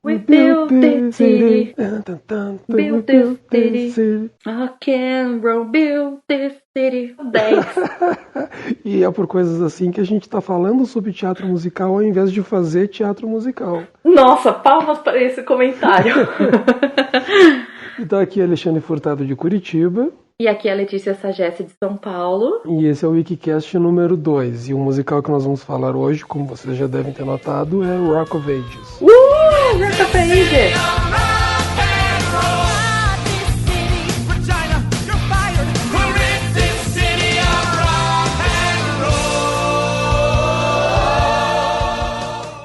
We built this city. Built this city. Rock and roll, built this city. 10. E é por coisas assim que a gente tá falando sobre teatro musical ao invés de fazer teatro musical. Nossa, palmas para esse comentário. Então aqui é Alexandre Furtado de Curitiba. E aqui é a Letícia Sagesse de São Paulo. E esse é o Wikicast número 2. E o musical que nós vamos falar hoje, como vocês já devem ter notado, é Rock of Ages. Rock of Ages!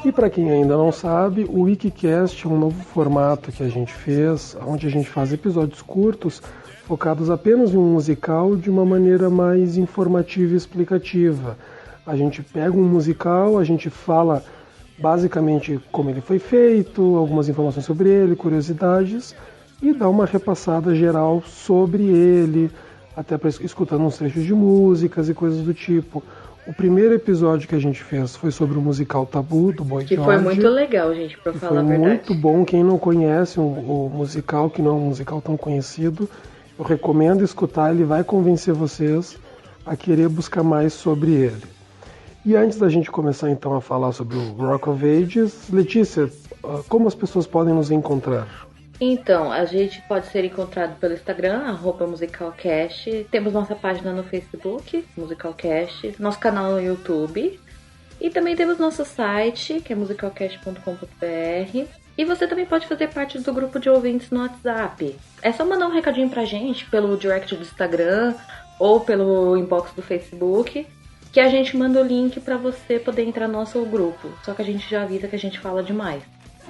E para quem ainda não sabe, o Wikicast é um novo formato que a gente fez, onde a gente faz episódios curtos focados apenas em um musical de uma maneira mais informativa e explicativa. A gente pega um musical, a gente fala basicamente como ele foi feito, algumas informações sobre ele, curiosidades, e dá uma repassada geral sobre ele, até escutando uns trechos de músicas e coisas do tipo. O primeiro episódio que a gente fez foi sobre o musical Tabu, do Boy George. Que foi muito legal, gente, pra falar a verdade. Foi muito bom. Quem não conhece o musical, que não é um musical tão conhecido, eu recomendo escutar, ele vai convencer vocês a querer buscar mais sobre ele. E antes da gente começar então a falar sobre o Rock of Ages, Letícia, como as pessoas podem nos encontrar? Então, a gente pode ser encontrado pelo Instagram, @musicalcast. Temos nossa página no Facebook, Musicalcast, nosso canal no YouTube. E também temos nosso site, que é musicalcast.com.br. E você também pode fazer parte do grupo de ouvintes no WhatsApp. É só mandar um recadinho pra gente pelo direct do Instagram ou pelo inbox do Facebook, que a gente manda o link pra você poder entrar no nosso grupo. Só que a gente já avisa que a gente fala demais.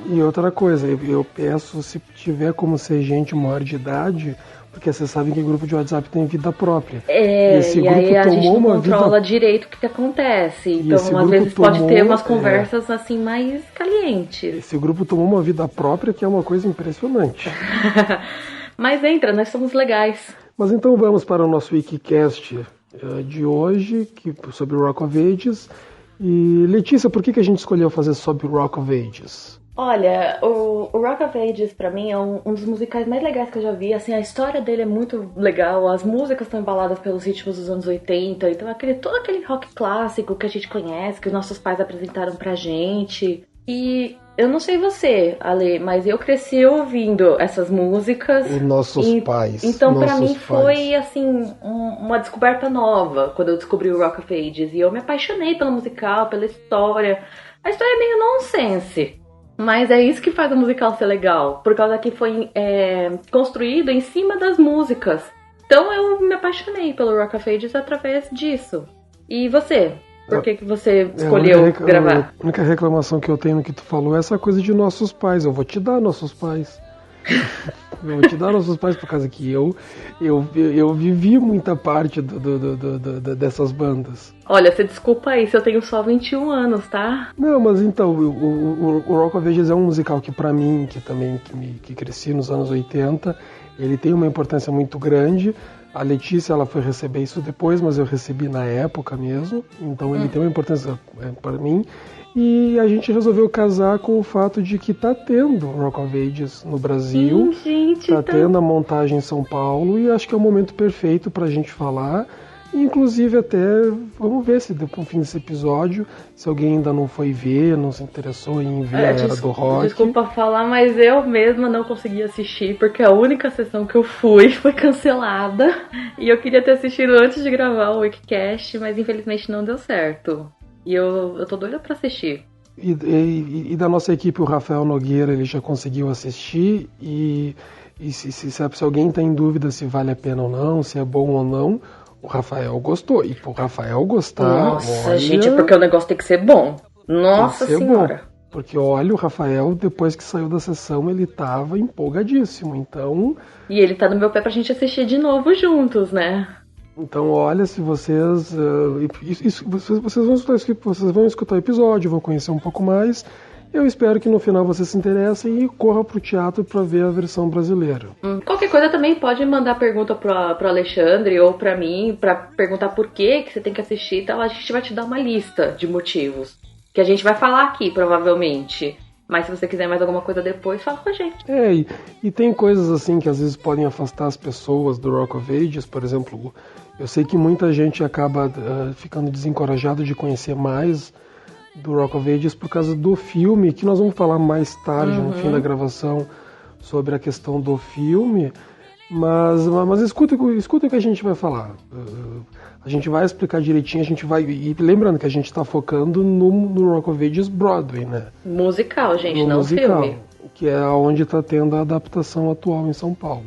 E outra coisa, eu peço, se tiver como ser gente maior de idade, porque vocês sabem que o grupo de WhatsApp tem vida própria. Esse grupo aí a gente não controla direito o que acontece. Então, às vezes pode ter umas conversas assim mais calientes. Esse grupo tomou uma vida própria, que é uma coisa impressionante. Mas entra, nós somos legais. Mas então vamos para o nosso Wikicast de hoje, sobre o Rock of Ages. E Letícia, por que a gente escolheu fazer sobre o Rock of Ages? Olha, o Rock of Ages pra mim é um dos musicais mais legais que eu já vi. Assim, a história dele é muito legal, as músicas estão embaladas pelos ritmos dos anos 80, então todo aquele rock clássico que a gente conhece, que os nossos pais apresentaram pra gente. E eu não sei você, Ale, mas eu cresci ouvindo essas músicas. Os nossos pais. Então pra mim foi assim uma descoberta nova quando eu descobri o Rock of Ages. E eu me apaixonei pelo musical, pela história. A história é meio nonsense. Mas é isso que faz o musical ser legal, por causa que foi construído em cima das músicas. Então eu me apaixonei pelo Rock of Ages através disso. E você? Por que você escolheu gravar? A única reclamação que eu tenho no que tu falou é essa coisa de nossos pais. Eu vou te dar nossos pais. Eu vou te dar nossos pais por causa que eu vivi muita parte dessas bandas. Olha, você desculpa aí se eu tenho só 21 anos, tá? Não, mas então, o Rock of Ages é um musical que pra mim, que cresci nos anos 80, ele tem uma importância muito grande. A Letícia, ela foi receber isso depois, mas eu recebi na época mesmo. Então ele tem uma importância para mim. E a gente resolveu casar com o fato de que tá tendo Rock of Ages no Brasil. Sim, gente, tá tendo a montagem em São Paulo e acho que é o momento perfeito pra gente falar. Inclusive até, vamos ver se depois do fim desse episódio, se alguém ainda não foi ver, não se interessou em ver a Era do Rock. Desculpa falar, mas eu mesma não consegui assistir, porque a única sessão que eu fui foi cancelada. E eu queria ter assistido antes de gravar o Wikicast, mas infelizmente não deu certo. E eu tô doida pra assistir. E da nossa equipe, o Rafael Nogueira, ele já conseguiu assistir. E se alguém tá em dúvida se vale a pena ou não, se é bom ou não, o Rafael gostou. E pro Rafael gostar... Nossa, olha, gente, porque o negócio tem que ser bom. Nossa Senhora. Bom. Porque, olha, o Rafael, depois que saiu da sessão, ele tava empolgadíssimo, então... E ele tá no meu pé pra gente assistir de novo juntos, né? Então, olha, se vocês... vocês vão escutar o episódio, vão conhecer um pouco mais. Eu espero que no final vocês se interessem e corram pro teatro pra ver a versão brasileira. Qualquer coisa também pode mandar pergunta pro Alexandre ou pra mim, pra perguntar por que você tem que assistir e tal. A gente vai te dar uma lista de motivos que a gente vai falar aqui, provavelmente. Mas se você quiser mais alguma coisa depois, fala com a gente. E tem coisas assim que às vezes podem afastar as pessoas do Rock of Ages. Por exemplo, eu sei que muita gente acaba ficando desencorajada de conhecer mais do Rock of Ages por causa do filme, que nós vamos falar mais tarde, no fim da gravação, sobre a questão do filme. Mas escuta o que a gente vai falar. A gente vai explicar direitinho, e lembrando que a gente está focando no Rock of Ages Broadway, né? Musical, gente, no não musical, filme. Que é onde está tendo a adaptação atual em São Paulo.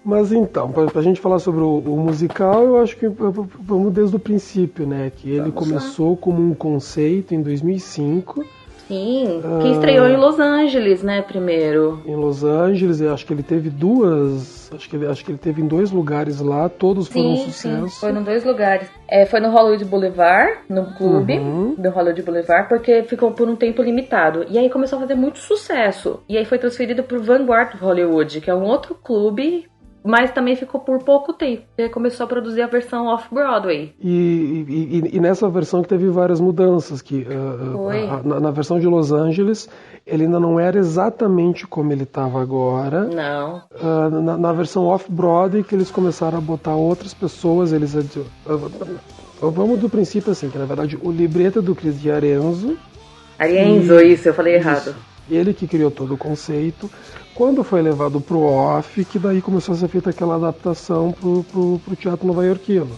Mas então, para a gente falar sobre o musical, eu acho que vamos desde o princípio, né? Que ele começou como um conceito em 2005. Sim, que estreou em Los Angeles, né, primeiro. Em Los Angeles, eu acho que ele teve acho que ele teve em 2 lugares lá, todos foram um sucesso. Sim, foi em 2 lugares. Foi no Hollywood Boulevard, no clube do Hollywood Boulevard, porque ficou por um tempo limitado. E aí começou a fazer muito sucesso. E aí foi transferido pro Vanguard Hollywood, que é um outro clube, mas também ficou por pouco tempo. Ele começou a produzir a versão off-Broadway. E nessa versão que teve várias mudanças. Que na versão de Los Angeles, ele ainda não era exatamente como ele estava agora. Não. Na versão off-Broadway, que eles começaram a botar outras pessoas, vamos do princípio assim, que na verdade o libreto é do Chris D'Arienzo. Isso, eu falei errado. Ele que criou todo o conceito. Quando foi levado pro off, que daí começou a ser feita aquela adaptação pro teatro nova-iorquino.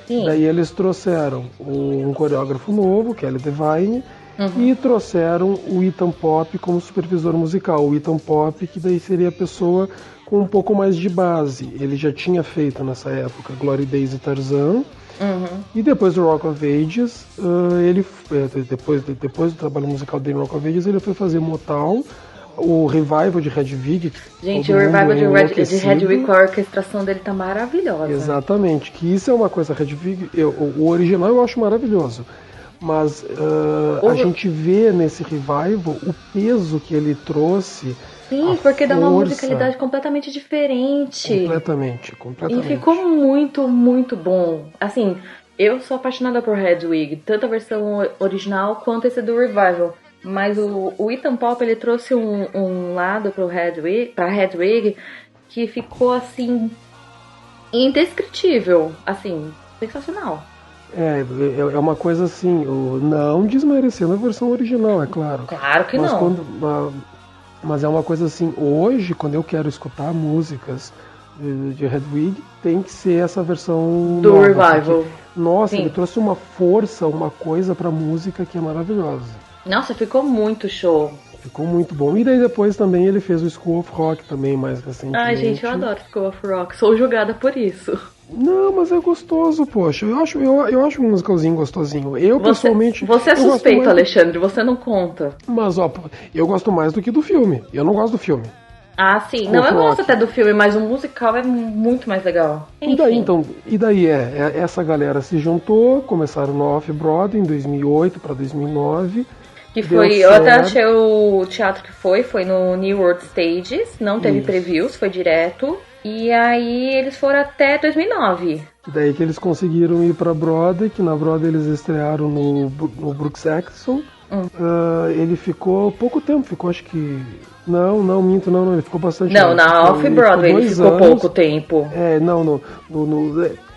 Daí eles trouxeram um coreógrafo novo, Kelly Devine, e trouxeram o Ethan Pop como supervisor musical. O Ethan Pop, que daí seria a pessoa com um pouco mais de base. Ele já tinha feito nessa época Glory Days e Tarzan. E depois do Rock of Ages, depois do trabalho musical dele no Rock of Ages, ele foi fazer Motown, o revival de Hedwig. Gente, o revival de Hedwig, com a orquestração dele tá maravilhosa. Exatamente, que isso é uma coisa, Hedwig, o original eu acho maravilhoso. Mas a gente vê nesse revival o peso que ele trouxe. Sim, porque dá uma musicalidade completamente diferente. Completamente. E ficou muito, muito bom. Assim, eu sou apaixonada por Hedwig, tanto a versão original quanto esse do revival. Mas o Ethan Pop, ele trouxe um lado pra Hedwig que ficou, assim, indescritível. Assim, sensacional. É uma coisa assim, não desmerecendo a versão original, é claro. Claro que não. Mas é uma coisa assim, hoje, quando eu quero escutar músicas de Hedwig, tem que ser essa versão do nova, revival. Porque, nossa, ele trouxe uma força, uma coisa pra música que é maravilhosa. Nossa, ficou muito show. Ficou muito bom. E daí depois também ele fez o School of Rock também, mais recentemente. Ai, gente, eu adoro School of Rock. Sou julgada por isso. Não, mas é gostoso, poxa. Eu acho um musicalzinho gostosinho. Pessoalmente... Você é suspeito, Alexandre. Você não conta. Mas, eu gosto mais do que do filme. Eu não gosto do filme. Ah, sim. School não, eu gosto até do filme, mas o musical é muito mais legal. Enfim. E daí essa galera se juntou, começaram no Off-Broadway em 2008 para 2009... Que foi, eu até achei o teatro que foi no New World Stages, não teve previews, foi direto. E aí eles foram até 2009. Daí que eles conseguiram ir pra Broadway, que na Broadway eles estrearam no Brooks Axel. Ele ficou pouco tempo, ficou acho que... Não, minto, não, ele ficou bastante tempo. Não, na Off-Broadway ele ficou pouco tempo.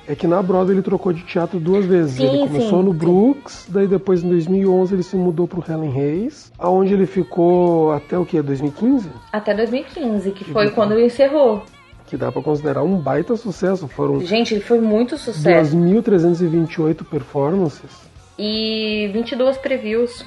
É que na Broadway ele trocou de teatro 2 vezes. Ele começou no Brooks, daí depois em 2011 ele se mudou pro Helen Hayes, aonde ele ficou até o quê? 2015? Até 2015, que foi quando ele encerrou. Que dá pra considerar um baita sucesso. Gente, ele foi muito sucesso. 2.328 performances. E 22 previews.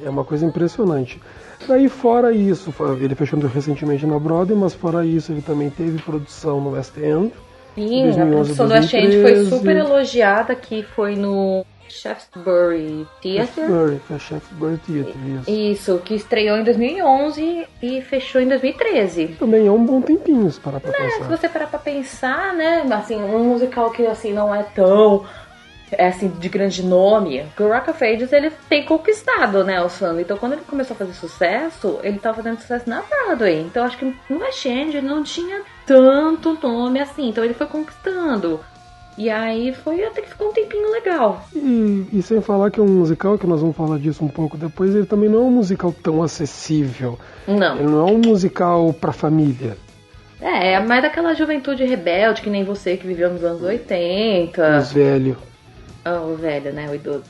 É uma coisa impressionante. Daí fora isso, ele fechou recentemente na Broadway, mas fora isso ele também teve produção no West End. Sim, 2011, a produção do West End foi super elogiada, que foi no Shaftesbury Theatre. Shaftesbury Theatre, isso, que estreou em 2011 e fechou em 2013. Também é um bom tempinho, se parar pra pensar. Se você parar pra pensar, né, assim, um musical que assim não é tão... assim, de grande nome, porque o Rock of Ages ele tem conquistado, né, os fãs. Então quando ele começou a fazer sucesso, ele tava fazendo sucesso na Broadway. Então acho que no West End ele não tinha tanto nome assim, então ele foi conquistando. E aí foi até que ficou um tempinho legal. E sem falar que é um musical, que nós vamos falar disso um pouco depois, ele também não é um musical tão acessível. Não. Ele não é um musical pra família. É mais daquela juventude rebelde, que nem você que viveu nos anos 80. Os velhos. O velho, né? O idoso.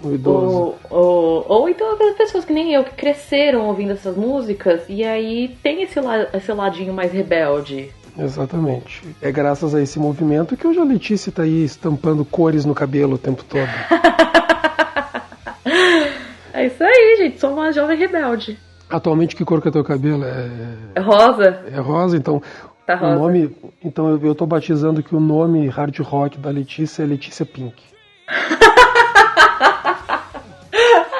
O idoso. Ou então aquelas pessoas que nem eu, que cresceram ouvindo essas músicas, e aí tem esse ladinho mais rebelde. Exatamente. É graças a esse movimento que hoje a Letícia tá aí estampando cores no cabelo o tempo todo. É isso aí, gente. Sou uma jovem rebelde. Atualmente, que cor que é teu cabelo? É rosa? É rosa, então. Tá rosa. O nome, então eu tô batizando que o nome hard rock da Letícia é Letícia Pink.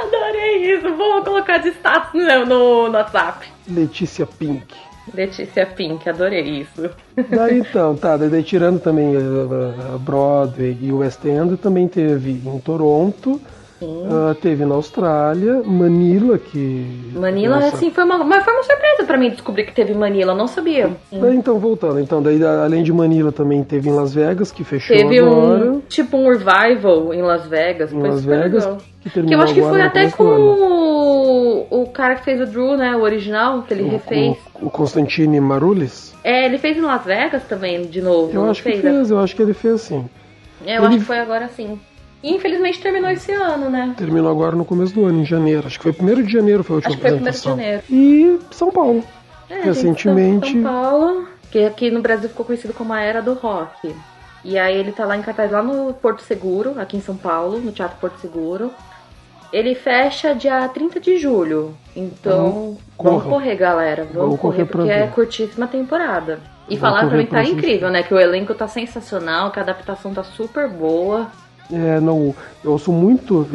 Adorei isso. Vou colocar de status no WhatsApp. Letícia Pink. Letícia Pink, adorei isso. Daí então, daí tirando também a Broadway e o West End, também teve em Toronto, teve na Austrália, Manila, que... Manila, assim, foi uma surpresa pra mim descobrir que teve Manila, eu não sabia. Daí então, voltando, daí além de Manila também teve em Las Vegas, que fechou teve agora. Tipo um revival em Las Vegas. Em Las Vegas, que eu acho que foi até com o cara que fez o Drew, né, o original, que ele refez. O Constantine Maroulis? Ele fez em Las Vegas também, de novo. Eu acho que ele fez sim. Eu acho que foi agora sim. E infelizmente terminou esse ano, né? Terminou agora no começo do ano, em janeiro. Acho que foi 1º de janeiro, foi a última apresentação. Acho que foi 1º de E janeiro. São Paulo. Recentemente. São Paulo, que aqui no Brasil ficou conhecido como a Era do Rock. E aí ele tá lá em cartaz, lá no Porto Seguro, aqui em São Paulo, no Teatro Porto Seguro. Ele fecha dia 30 de julho. Então, vamos correr, galera. Vamos correr porque é curtíssima temporada. E falaram pra mim que tá incrível, né? Que o elenco tá sensacional, que a adaptação tá super boa. Não, eu ouço muito,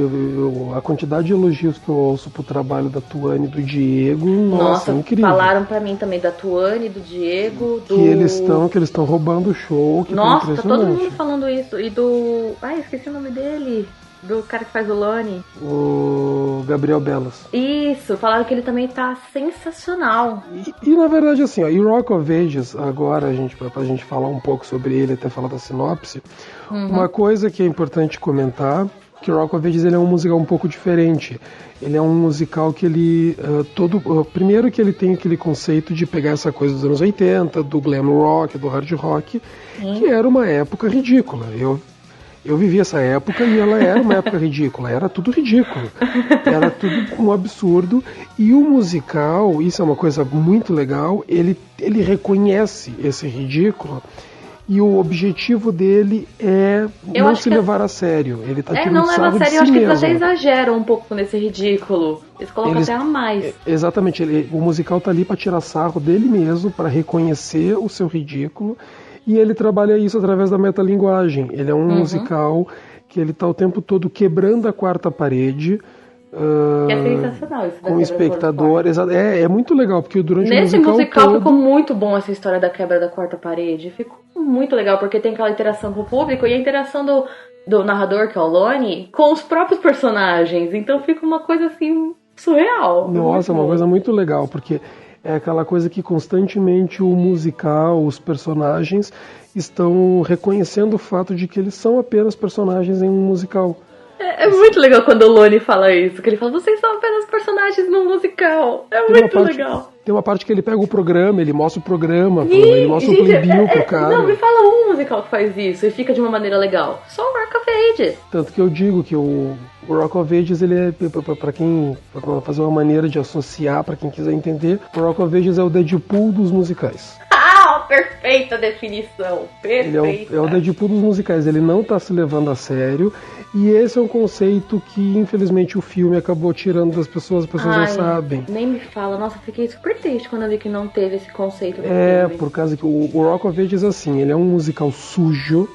a quantidade de elogios que eu ouço pro trabalho da Tuane e do Diego, nossa, incrível. Falaram pra mim também da Tuane, do Diego, do... Que eles estão roubando o show, que nossa, tá todo mundo falando isso. E do... Ai, esqueci o nome dele. Do cara que faz o Lone. O Gabriel Belas. Isso, falaram que ele também tá sensacional. E na verdade, assim, e Rock of Ages, agora, pra gente falar um pouco sobre ele, até falar da sinopse, uma coisa que é importante comentar, que o Rock of Ages ele é um musical um pouco diferente. Ele é um musical que ele, primeiro que ele tem aquele conceito de pegar essa coisa dos anos 80, do glam rock, do hard rock, que era uma época ridícula. Eu vivi essa época e ela era uma época ridícula, era tudo ridículo, era tudo um absurdo. E o musical, isso é uma coisa muito legal, ele reconhece esse ridículo e o objetivo dele é não se levar a sério. Ele tá tirando sarro de si mesmo. Eu acho que eles até exageram um pouco nesse ridículo. Eles colocam até a mais. Exatamente, o musical tá ali para tirar sarro dele mesmo, para reconhecer o seu ridículo. E ele trabalha isso através da metalinguagem. Ele é um musical que ele está o tempo todo quebrando a quarta parede. É sensacional isso. Com o espectador. É muito legal, porque durante nesse o musical todo... ficou muito bom essa história da quebra da quarta parede. Ficou muito legal, porque tem aquela interação com o público e a interação do narrador, que é o Lone, com os próprios personagens. Então fica uma coisa assim, surreal. Nossa, uma coisa muito legal, porque... É aquela coisa que constantemente o musical, os personagens estão reconhecendo o fato de que eles são apenas personagens em um musical. É muito legal quando o Lone fala isso, que ele fala, vocês são apenas personagens num musical. Muito legal. Tem uma parte que ele pega o programa, ele mostra o programa, ele mostra o playbill pro cara. Não, me fala um musical que faz isso e fica de uma maneira legal. Só o Rock of Ages. Tanto que eu digo que o Rock of Ages, ele é, pra fazer uma maneira de associar, pra quem quiser entender, o Rock of Ages é o Deadpool dos musicais. Perfeita definição, perfeita. Ele é o Deadpool dos musicais, ele não tá se levando a sério, e esse é um conceito que, infelizmente, o filme acabou tirando das pessoas, as pessoas não sabem. Nem me fala, nossa, fiquei super triste quando eu vi que não teve esse conceito no filme. Por causa que o Rock of Ages, assim, ele é um musical sujo,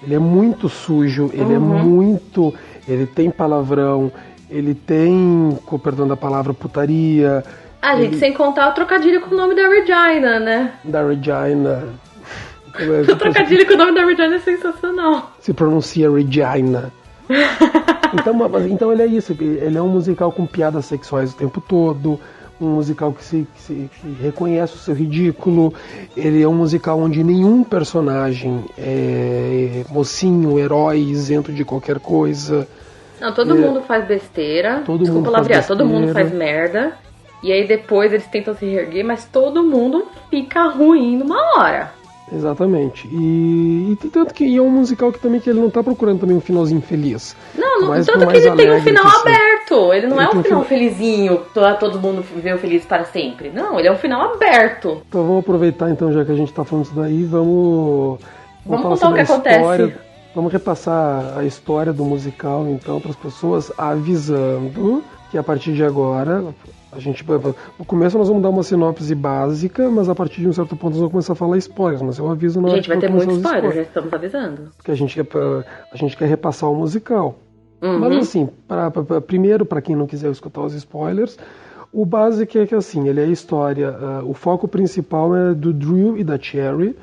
ele é muito sujo, ele é muito... Ele tem palavrão, ele tem, com perdão da palavra, putaria... gente, sem contar o trocadilho com o nome da Regina, né? Da Regina. O trocadilho com o nome da Regina é sensacional. Se pronuncia Regina. Então ele é isso. Ele é um musical com piadas sexuais o tempo todo, um musical que reconhece o seu ridículo. Ele é um musical onde nenhum personagem é mocinho, herói, isento de qualquer coisa. Não, todo mundo faz besteira. Todo Desculpa mundo palavrear, faz todo mundo besteira. faz merda. E aí depois eles tentam se reerguer, mas todo mundo fica ruim numa hora. Exatamente. E tanto que é um musical que também que ele não tá procurando também um finalzinho feliz. Não, Mais tanto pro que mais ele tem um alegre final que seja. aberto. Ele não Ele é tem um um final final- felizinho, todo mundo viveu feliz para sempre. Não, ele é um final aberto. Então vamos aproveitar então, já que a gente tá falando isso daí, vamos Vamos falar contar o sobre que a história. acontece. Vamos repassar a história do musical, então, para as pessoas, avisando que a partir de agora, no começo nós vamos dar uma sinopse básica, mas a partir de um certo ponto nós vamos começar a falar spoilers, mas eu aviso na hora Gente, vai que ter for começar muito os spoiler, já estamos avisando. porque a gente quer repassar o musical. Uhum. Mas assim, primeiro, para quem não quiser escutar os spoilers, o básico é que assim, ele é a história, o foco principal é do Drew e da Cherry.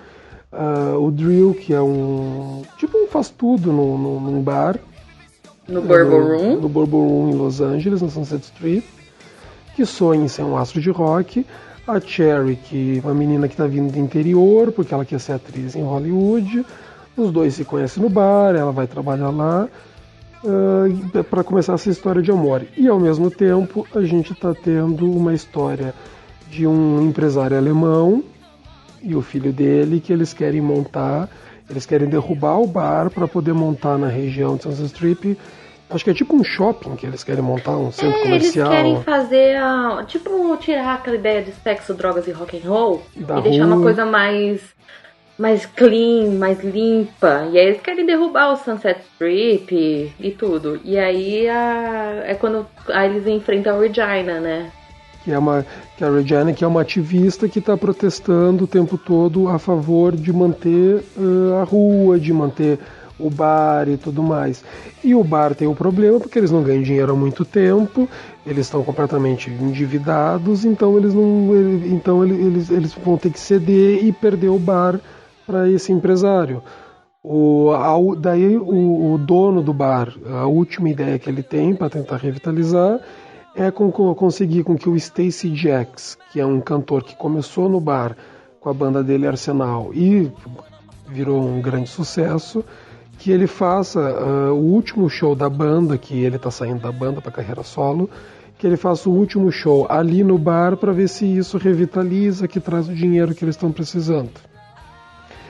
O Drew, que é um faz-tudo num bar. No Bourbon Room. No Bourbon Room em Los Angeles, na Sunset Strip, que sonha em ser um astro de rock. A Cherry, que é uma menina que está vindo do interior, porque ela quer ser atriz em Hollywood. Os dois se conhecem no bar, ela vai trabalhar lá para começar essa história de amor. E ao mesmo tempo a gente está tendo uma história de um empresário alemão e o filho dele que eles querem derrubar o bar para poder montar na região de Sunset Strip. Acho que é tipo um shopping que eles querem montar, um centro comercial. Eles querem fazer, tirar aquela ideia de sexo, drogas e rock and roll Da e deixar rua. uma coisa mais clean, mais limpa. E aí eles querem derrubar o Sunset Strip e tudo. E aí é quando eles enfrentam a Regina, né? Que a Regina, que é uma ativista que está protestando o tempo todo a favor de manter a rua, de manter o bar e tudo mais. E o bar tem um problema porque eles não ganham dinheiro há muito tempo, eles estão completamente endividados, então eles vão ter que ceder e perder o bar para esse empresário. Daí o dono do bar, a última ideia que ele tem para tentar revitalizar é conseguir com que o Stacey Jacks, que é um cantor que começou no bar com a banda dele Arsenal e virou um grande sucesso, que ele faça o último show da banda, que ele está saindo da banda para carreira solo, que ele faça o último show ali no bar para ver se isso revitaliza, que traz o dinheiro que eles estão precisando.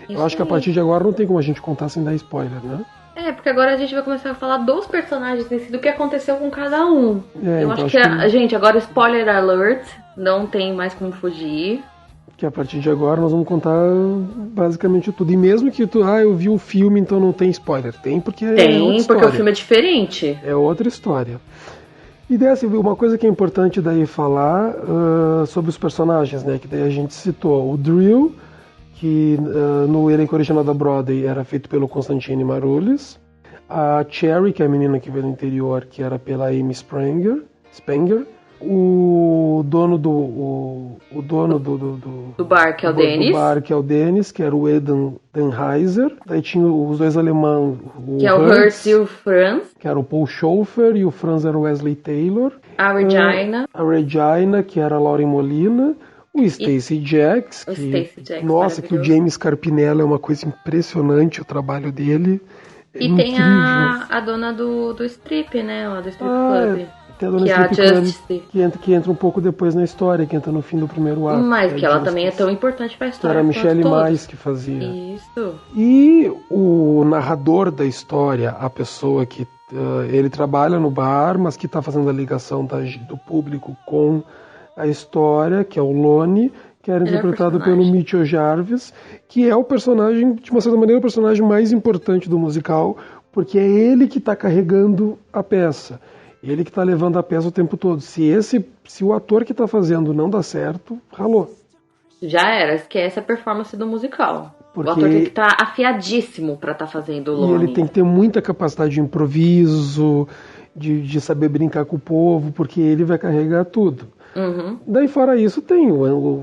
Eu acho que a partir de agora não tem como a gente contar sem dar spoiler, né? Porque agora a gente vai começar a falar dos personagens em si, do que aconteceu com cada um. Eu então acho que, gente, agora spoiler alert, não tem mais como fugir. Que a partir de agora nós vamos contar basicamente tudo. E mesmo que eu vi o filme, então não tem spoiler. Tem porque é outra história. Porque o filme é diferente. É outra história. E uma coisa que é importante daí falar sobre os personagens, né? Que daí a gente citou o Drew, que no elenco original da Broadway era feito pelo Constantine Maroulis. A Cherry, que é a menina que veio do interior, que era pela Amy Spenger. O dono do bar, que é o Dennis. Do bar, que é o Dennis, que era o Eden Denheiser. Daí tinha os dois alemães, que é o Hertz e o Franz. Que era o Paul Schofer, e o Franz era o Wesley Taylor. A Regina. A Regina, que era a Lauren Molina. O Stacey Jacks, que o James Carpinella é uma coisa impressionante, o trabalho dele. E tem a dona do strip, né? Do strip club. Tem a dona do strip club, que entra um pouco depois na história, que entra no fim do primeiro ato. Mas que ela também é tão importante pra história. Era a Michelle Mais que fazia. Isso. E o narrador da história, a pessoa que ele trabalha no bar, mas que está fazendo a ligação do público com a história, que é o Lonnie, que era interpretado pelo Mitchell Jarvis, que é o personagem, de uma certa maneira, o personagem mais importante do musical, porque é ele que está carregando a peça. Ele que está levando a peça o tempo todo. Se o ator que está fazendo não dá certo, ralou. Já era, esquece a performance do musical. Porque o ator tem que estar afiadíssimo para estar fazendo o Lonnie. E ele tem que ter muita capacidade de improviso, de saber brincar com o povo, porque ele vai carregar tudo. Uhum. Daí fora isso tem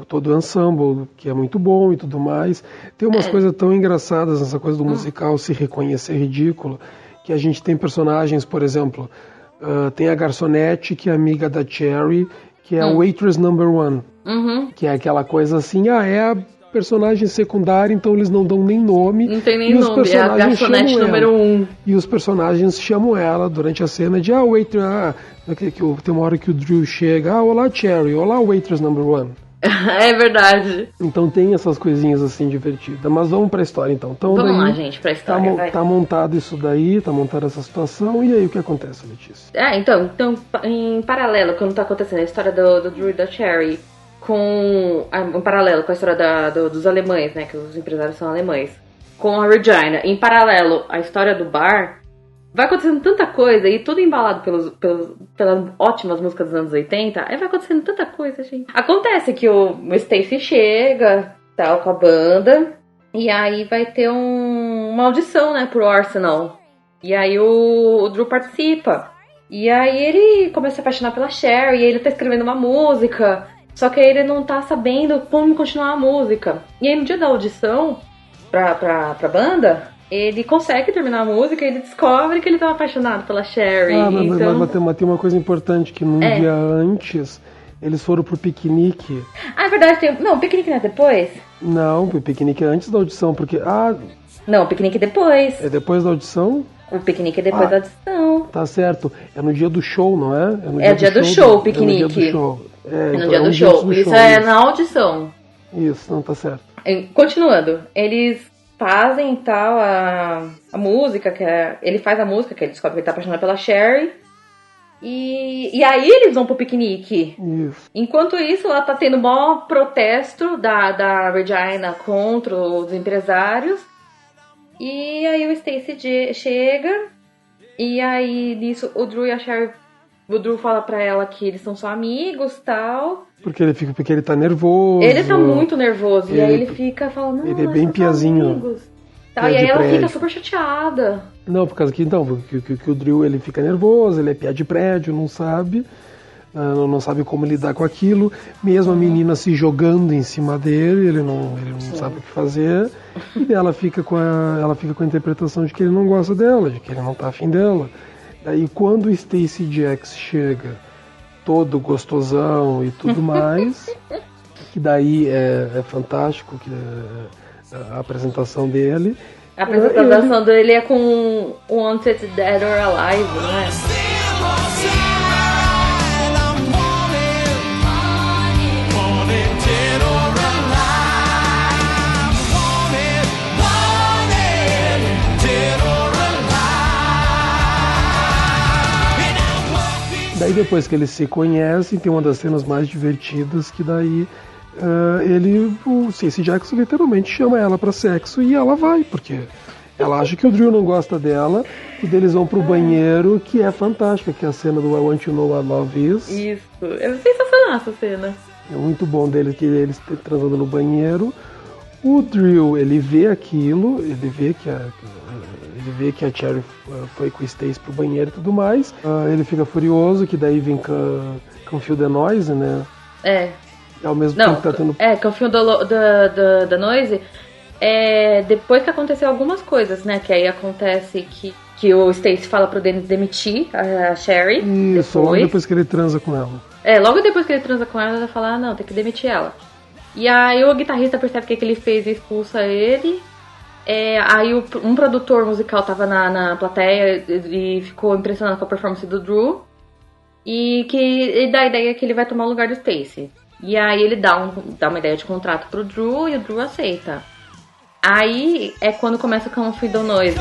todo o ensemble, que é muito bom e tudo mais. Tem umas coisas tão engraçadas nessa coisa do musical se reconhecer ridículo, que a gente tem personagens, por exemplo, tem a garçonete, que é amiga da Cherry, que é o Waitress Number One. Uhum. Que é aquela coisa assim, é a personagem secundária, então eles não dão nem nome. Não tem nem nome, é a garçonete número 1. E os personagens chamam ela durante a cena de, waitress, tem uma hora que o Drew chega, olá Cherry, olá Waitress Number One. É verdade. Então tem essas coisinhas assim divertidas. Mas vamos pra história então. Vamos lá, gente, pra história. Tá montado isso daí, tá montada essa situação. E aí o que acontece, Letícia? Então, em paralelo, quando tá acontecendo a história do Drew e da Cherry, em paralelo com a história dos alemães, né? Que os empresários são alemães. Com a Regina, em paralelo à história do bar, vai acontecendo tanta coisa, e tudo embalado pelas ótimas músicas dos anos 80, aí vai acontecendo tanta coisa, gente. Acontece que o Stacy chega, tal, com a banda, e aí vai ter uma audição, né, pro Arsenal. E aí o Drew participa. E aí ele começa a se apaixonar pela Cher, e ele tá escrevendo uma música, só que aí ele não tá sabendo como continuar a música. E aí no dia da audição pra banda, ele consegue terminar a música e ele descobre que ele estava apaixonado pela Cherry. Mas tem uma coisa importante, que num dia antes eles foram pro piquenique. É verdade, o piquenique não é depois? Não, o piquenique é antes da audição, porque... Não, o piquenique é depois. É depois da audição? O piquenique é depois da audição. Tá certo, é no dia do show, não é? É no dia do show, o piquenique. É no dia do show. No dia do show. Isso é na audição. Isso, não tá certo. Continuando, eles fazem e tal a música, ele faz a música, que ele descobre que ele tá apaixonado pela Cherry. E aí eles vão pro piquenique. Isso. Enquanto isso, lá tá tendo o maior protesto da Regina contra os empresários. E aí o Stacy chega. E aí nisso o Drew e a Cherry. O Drew fala pra ela que eles são só amigos e tal. Porque ele tá nervoso. Ele tá muito nervoso. E aí ele fica falando, não, ele é bem piazinho. Tal, e aí ela fica super chateada. Não, por causa que o Drew ele fica nervoso, ele é piá de prédio, não sabe como lidar com aquilo. Mesmo a menina se jogando em cima dele, ele não sabe o que fazer. E ela fica com a interpretação de que ele não gosta dela, de que ele não tá afim dela. Daí quando o Stacy Jax chega, todo gostosão e tudo mais, que daí é fantástico, que a apresentação dele. A apresentação dele é com Wanted Dead or Alive, né? Daí depois que eles se conhecem, tem uma das cenas mais divertidas, que daí o Stacy Jackson literalmente chama ela pra sexo e ela vai, porque ela acha que o Drew não gosta dela, e daí eles vão pro banheiro, que é fantástica, que é a cena do I Want to Know What Love Is. Isso, é sensacional essa cena. É muito bom dele, que eles transando no banheiro. O Drew, ele vê aquilo, ele vê que a Cherry foi com o Stacy pro banheiro e tudo mais. Ele fica furioso, que daí vem com o Feel the Noise, né? Ao mesmo tempo que tá tendo... com o Feel da Noise, depois que aconteceu algumas coisas, né? Que aí acontece que o Stacy fala pro Dennis demitir a Cherry. Isso, logo depois que ele transa com ela. Logo depois que ele transa com ela, ela fala, não, tem que demitir ela. E aí o guitarrista percebe que ele fez e expulsa ele. Aí um produtor musical tava na plateia e ficou impressionado com a performance do Drew. E dá a ideia que ele vai tomar o lugar do Stacy. E aí ele dá uma ideia de contrato pro Drew e o Drew aceita. Aí é quando começa com o Feel the Noise.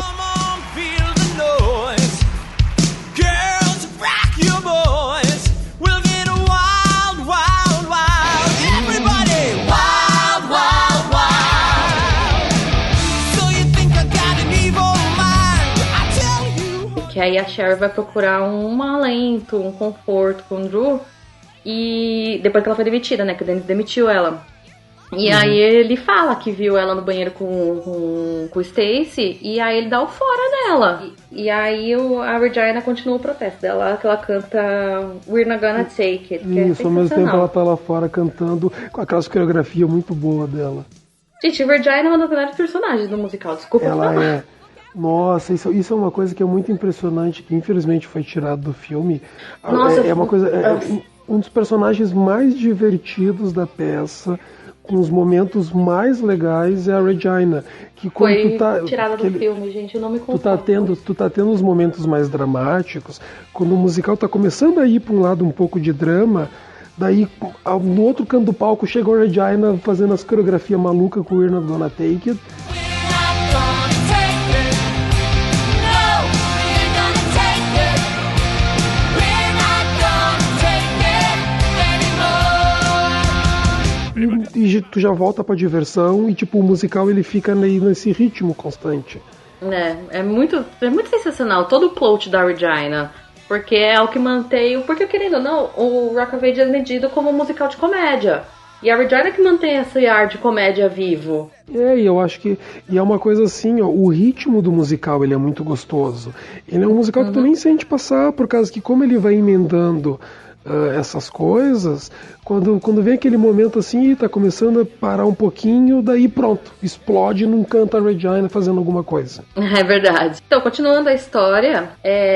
Que aí a Cherry vai procurar um alento, um conforto com o Drew. E depois que ela foi demitida, né? Que o Dennis demitiu ela. E aí ele fala que viu ela no banheiro com o Stacy. E aí ele dá o fora dela. E aí a Regina continua o protesto dela, que ela canta We're Not Gonna Take It. Isso, ao mesmo tempo ela tá lá fora cantando com aquela coreografia muito boa dela. Gente, a Regina é uma das melhores personagens do musical, desculpa ela falar. Nossa, isso é uma coisa que é muito impressionante, que infelizmente foi tirado do filme. Nossa, é uma coisa... um dos personagens mais divertidos da peça, com os momentos mais legais, é a Regina. Que quando Foi tu tá, tirada do filme, gente, eu não me conformo. tu tá tendo os momentos mais dramáticos, quando o musical tá começando a ir para um lado um pouco de drama, daí no outro canto do palco chega a Regina fazendo as coreografias malucas com o We're Not Gonna Take It. E tu já volta pra diversão e tipo o musical ele fica nesse ritmo constante. É muito sensacional todo o plot da Regina, porque é o que mantém, porque querendo ou não, o Rock of Ages é medido como um musical de comédia. E a Regina que mantém esse ar de comédia vivo. E eu acho que é uma coisa assim, ó, o ritmo do musical ele é muito gostoso. Ele é um musical que tu nem sente passar, por causa que como ele vai emendando essas coisas, quando vem aquele momento assim, tá começando a parar um pouquinho, daí pronto, explode num canto a Regina fazendo alguma coisa. É verdade. Então, continuando a história,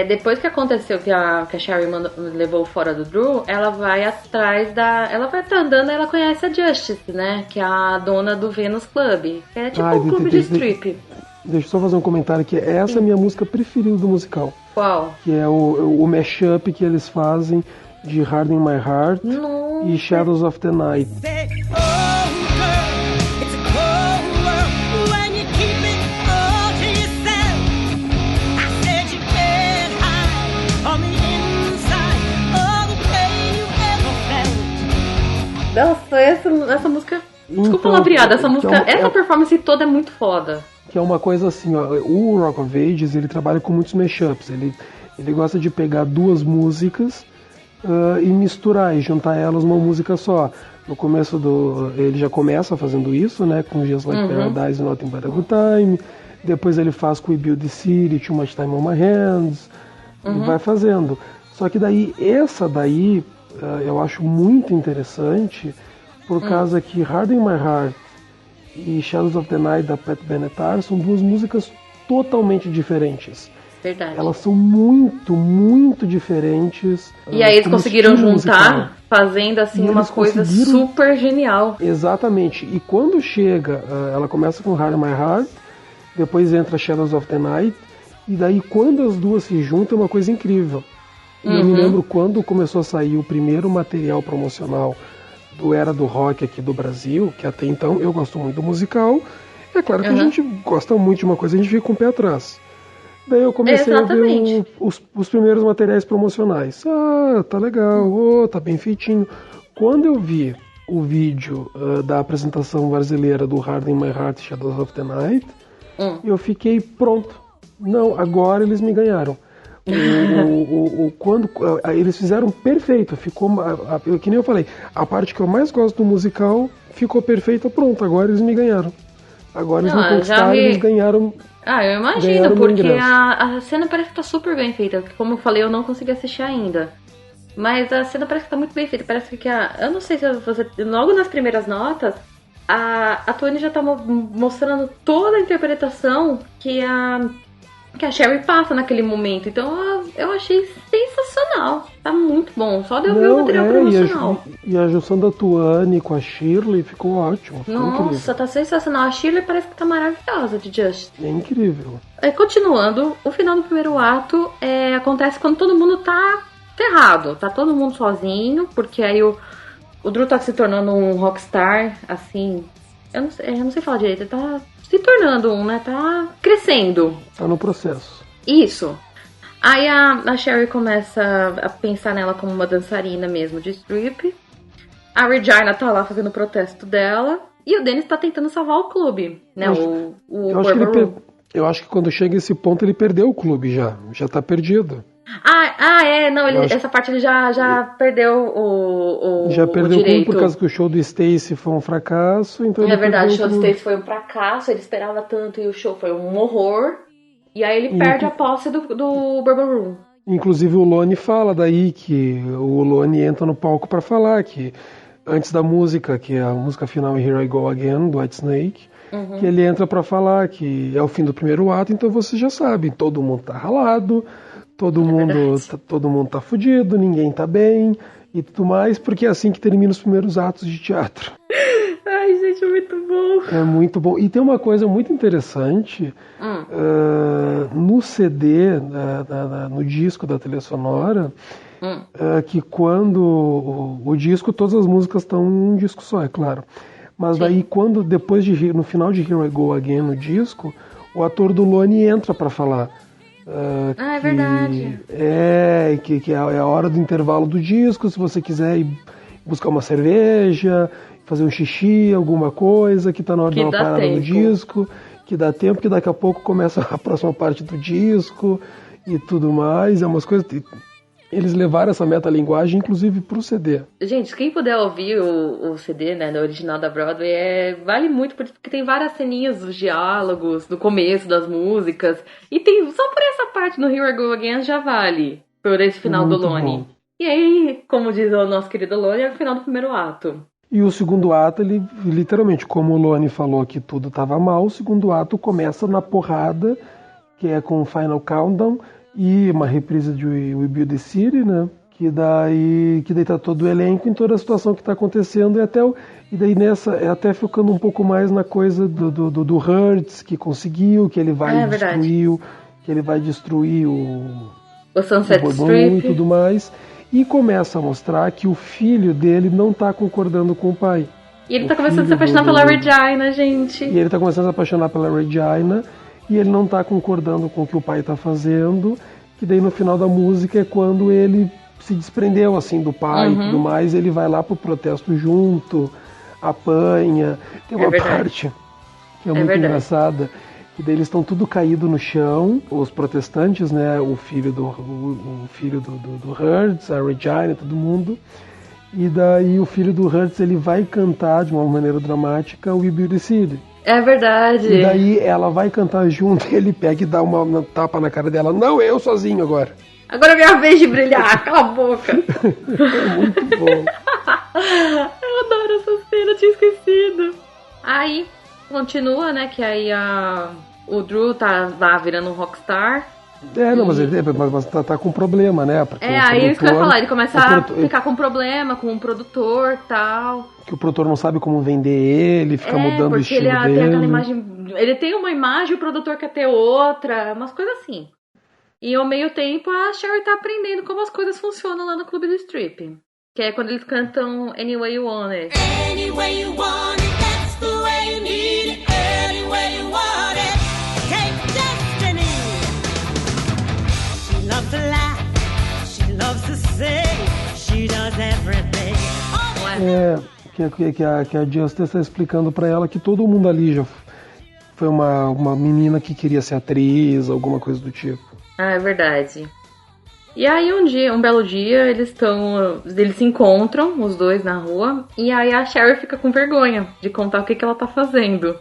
depois que aconteceu que a Sherry levou fora do Drew, ela vai atrás ela vai estar andando e ela conhece a Justice, né, que é a dona do Venus Club, que é tipo um clube de strip. Deixa eu só fazer um comentário aqui, essa é a minha música preferida do musical. Qual? Que é o mashup que eles fazem de Hard in My Heart e Shadows of the Night. Nossa, essa música... Desculpa a piada, essa música, essa performance toda é muito foda. Que é uma coisa assim, ó, o Rock of Ages, ele trabalha com muitos mashups, ele gosta de pegar duas músicas e misturar e juntar elas numa música só. No começo ele já começa fazendo isso, né, com Just Like Paradise e Nothing But a Good Time. Depois ele faz com We Build the City, Too Much Time on My Hands. Ele vai fazendo. Só que daí, essa daí, eu acho muito interessante, por causa que Hard in My Heart e Shadows of the Night da Pat Benatar são duas músicas totalmente diferentes. Verdade. Elas são muito, muito diferentes. E aí eles conseguiram juntar, fazendo assim uma coisa super genial. Exatamente. E quando chega, ela começa com Hard in My Heart, depois entra Shadows of the Night, e daí quando as duas se juntam é uma coisa incrível. E eu me lembro quando começou a sair o primeiro material promocional do Era do Rock aqui do Brasil, que até então eu gosto muito do musical. É claro que a gente gosta muito de uma coisa, a gente fica com o pé atrás. Daí eu comecei a ver os primeiros materiais promocionais. Tá legal, tá bem feitinho. Quando eu vi o vídeo da apresentação brasileira do Hard in My Heart e Shadows of the Night, eu fiquei pronto. Não, agora eles me ganharam. Quando eles fizeram perfeito, ficou que nem eu falei, a parte que eu mais gosto do musical ficou perfeita, pronto, agora eles me ganharam. Agora eles me conquistaram, eles ganharam. Eu imagino, porque a cena parece que tá super bem feita. Como eu falei, eu não consegui assistir ainda. Mas a cena parece que tá muito bem feita. Parece que eu não sei se você... Logo nas primeiras notas, a Tony já tá mostrando toda a interpretação que a Sherry passa naquele momento. Então eu achei sensacional. Tá muito bom. Só de eu ver o material promocional. E a junção da Tuane com a Shirley ficou ótimo. Nossa, incrível. Tá sensacional. A Shirley parece que tá maravilhosa de Just. É incrível. Continuando, o final do primeiro ato acontece quando todo mundo tá ferrado. Tá todo mundo sozinho, porque aí o Drew tá se tornando um rockstar, assim... Eu não sei falar direito, ele tá se tornando né? Tá crescendo. Tá no processo. Isso. Aí a Sherry começa a pensar nela como uma dançarina mesmo de strip. A Regina tá lá fazendo o protesto dela. E o Dennis tá tentando salvar o clube, né? Eu acho que quando chega esse ponto ele perdeu o clube já tá perdido. Não, essa parte ele já perdeu o já perdeu o direito. Por causa que o show do Stacy foi um fracasso, então é verdade, o show do Stacy foi um fracasso, ele esperava tanto e o show foi um horror, e aí ele perde a posse do Bourbon Room. Inclusive o Lonnie fala daí que o Lonnie entra no palco pra falar que antes da música, que é a música final Here I Go Again, do Whitesnake, que ele entra pra falar que é o fim do primeiro ato, então você já sabe, todo mundo tá ralado, todo mundo tá fudido, ninguém tá bem, e tudo mais, porque é assim que termina os primeiros atos de teatro. Ai, gente, é muito bom. É muito bom. E tem uma coisa muito interessante, no CD, no disco da trilha sonora, que quando o disco, todas as músicas estão em um disco só, é claro. Mas daí, no final de Here I Go Again, no disco, o ator do Lonnie entra para falar. É verdade. Que é a hora do intervalo do disco, se você quiser ir buscar uma cerveja, fazer um xixi, alguma coisa, que tá na hora de uma parada no disco, que dá tempo, que daqui a pouco começa a próxima parte do disco e tudo mais. É umas coisas... Eles levaram essa metalinguagem, inclusive, pro CD. Gente, quem puder ouvir o CD, né, no original da Broadway, vale muito, porque tem várias ceninhas dos diálogos, no começo das músicas, e tem, só por essa parte no Here I Go Again já vale, por esse final muito do Lonnie. Bom. E aí, como diz o nosso querido Lonnie, é o final do primeiro ato. E o segundo ato, ele literalmente, como o Lonnie falou que tudo estava mal, o segundo ato começa na porrada, que é com o Final Countdown, e uma reprise de We Build the City, né? Que daí tá todo o elenco em toda a situação que está acontecendo, e daí nessa, até ficando um pouco mais na coisa do Hertz, que conseguiu, que ele vai destruir o Sunset Strip e tudo mais, e começa a mostrar que o filho dele não está concordando com o pai. E ele tá começando a se apaixonar pela Regina, gente. E ele tá começando a se apaixonar pela Regina, e ele não tá concordando com o que o pai tá fazendo, que daí no final da música é quando ele se desprendeu assim do pai e tudo mais, ele vai lá pro protesto junto, apanha. Tem uma parte que é muito engraçada, que daí eles estão tudo caído no chão, os protestantes, né, o filho do Hertz, a Regina, todo mundo. E daí o filho do Hertz, ele vai cantar de uma maneira dramática We Build the City. É verdade. E daí ela vai cantar junto, ele pega e dá uma tapa na cara dela. Não, eu sozinho agora. Agora é minha vez de brilhar, cala a boca. É muito bom. Eu adoro essa cena, eu tinha esquecido. Aí, continua, né, que aí o Drew tá lá virando um rockstar. Mas tá com problema, né? Porque aí isso que eu ia falar, ele começa a ficar com problema com o produtor e tal. Que o produtor não sabe como vender ele, fica mudando o estilo dele. Tem aquela imagem, ele tem uma imagem, o produtor quer ter outra, umas coisas assim. E ao meio tempo a Sherry tá aprendendo como as coisas funcionam lá no Clube do Strip. Que é quando eles cantam Any Way You Want It. Any way you want it, that's the way you need it. Any way you want it, take destiny. She loves to laugh, she loves to sing, she does everything. Que a Justice está explicando para ela que todo mundo ali já foi uma menina que queria ser atriz, alguma coisa do tipo. Ah, é verdade. E aí um belo dia, eles se encontram, os dois na rua, e aí a Sherry fica com vergonha de contar o que ela tá fazendo.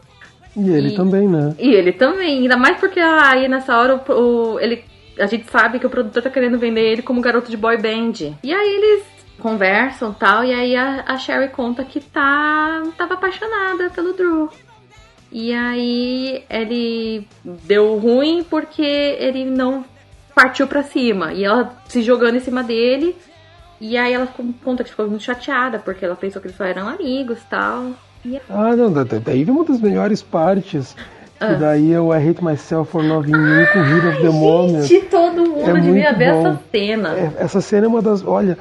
E ele também, né? E ele também, ainda mais porque aí nessa hora a gente sabe que o produtor tá querendo vender ele como garoto de boy band. E aí eles conversam e tal, e aí a Sherry conta que tava apaixonada pelo Drew. E aí ele deu ruim porque ele não partiu pra cima. E ela se jogando em cima dele. E aí ela conta que ficou muito chateada, porque ela pensou que eles só eram amigos e tal. Não, daí vem uma das melhores partes. Que daí é o I Hate Myself for Loving You com Heat of the Moment. Gente, todo mundo devia ver essa cena. Essa cena é uma das... Olha,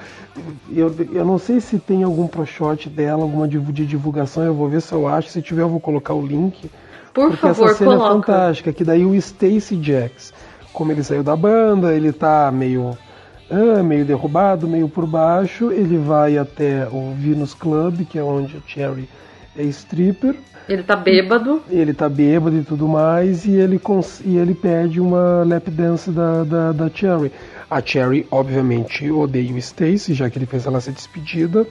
eu não sei se tem algum pro shot dela, alguma de divulgação, eu vou ver se eu acho. Se tiver, eu vou colocar o link. Por favor, essa cena coloca. É fantástica, que daí o Stacey Jax, como ele saiu da banda, ele tá meio derrubado, meio por baixo, ele vai até o Venus Club, que é onde a Cherry é stripper. Ele tá bêbado. Ele tá bêbado e tudo mais, e ele pede uma lap dance da Cherry. A Cherry, obviamente, odeia o Stacey, já que ele fez ela ser despedida.